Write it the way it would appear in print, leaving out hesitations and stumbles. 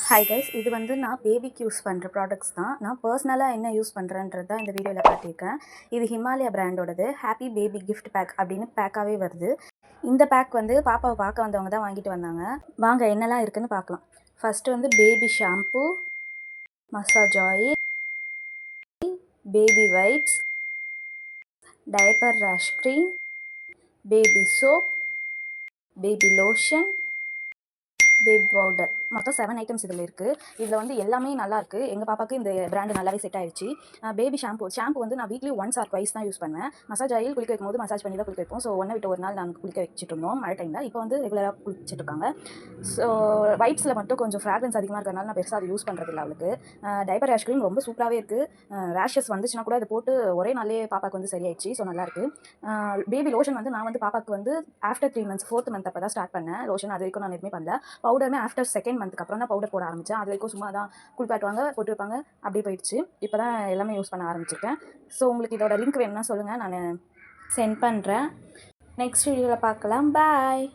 Hi guys, இது வந்து நான் பேபிக்கு யூஸ் பண்ணுற ப்ராடக்ட்ஸ் தான். நான் பர்சனலாக என்ன யூஸ் பண்ணுறேன்றது தான் இந்த வீடியோவில் காட்டியிருக்கேன். இது ஹிமாலயா பிராண்டோடது ஹாப்பி பேபி கிஃப்ட் பேக் அப்படின்னு பேக்காகவே வருது. இந்த பேக் வந்து பாப்பாவை பார்க்க வந்தவங்க தான் வாங்கிட்டு வந்தாங்க. வாங்க என்னெல்லாம் இருக்குன்னு பார்க்கலாம். ஃபஸ்ட்டு வந்து baby shampoo, massage oil, baby wipes, diaper rash cream, baby soap, baby lotion, baby powder. மொத்தம் 7 ஐட்டம்ஸ் இதில் இருக்குது. இதில் வந்து எல்லாமே நல்லாயிருக்கு. எங்கள் பாப்பாவுக்கு இந்த பிராண்டு நல்லாவே செட் ஆயிடுச்சு. பேபி ஷாம்பு வந்து நான் வீக்லி ஒன்ஸ் ஆர் ட்வைஸ் தான் யூஸ் பண்ணுவேன். மசாஜ் ஆயில் குளிக்க வைக்கும்போது மசாஜ் பண்ணி தான் குளிக்க வைப்போம். ஸோ ஒன்றை விட்டு ஒரு நாள் நாங்கள் குளிக்க வச்சுட்டு இருந்தோம் மழை டைமில். இப்போ வந்து ரெகுலராக குளிச்சுட்டு இருக்காங்க. ஸோ வைப்ஸில் மட்டும் கொஞ்சம் ஃப்ராக்ரன்ஸ் அதிகமாக இருக்கிறதுனால நான் பெருசாக அது யூஸ் பண்ணுறதில்ல அவளுக்கு. டைப்பர் ரேஷ் க்ரீம் ரொம்ப சூப்பராகவே இருக்குது. ரேஷஸ் வந்துச்சுன்னா கூட அதை போட்டு ஒரே நாளே பாப்பாவுக்கு வந்து சரியாயிடுச்சு. ஸோ நல்லாயிருக்கு. பேபி லோஷன் வந்து நான் வந்து பாப்பாவுக்கு வந்து ஆஃப்டர் 3 months 4th month அப்போ தான் ஸ்டார்ட் பண்ணேன். லோஷன் அது வரைக்கும் நான் எதுவுமே பண்ணல. பவுடருமே ஆஃப்டர் 2nd month அப்புறம் தான் பவுடர் போட ஆரம்பித்தேன். அது வரைக்கும் சும்மா தான் குளிப்பாட்டுவாங்க, போட்டு வைப்பாங்க, அப்படியே போயிடுச்சு. இப்போ தான் எல்லாமே யூஸ் பண்ண ஆரம்பிச்சிருக்கேன். ஸோ உங்களுக்கு இதோட லிங்க் வேணும்னா சொல்லுங்கள், நான் சென்ட் பண்ணுறேன். நெக்ஸ்ட் வீடியோவில் பார்க்கலாம். பாய்.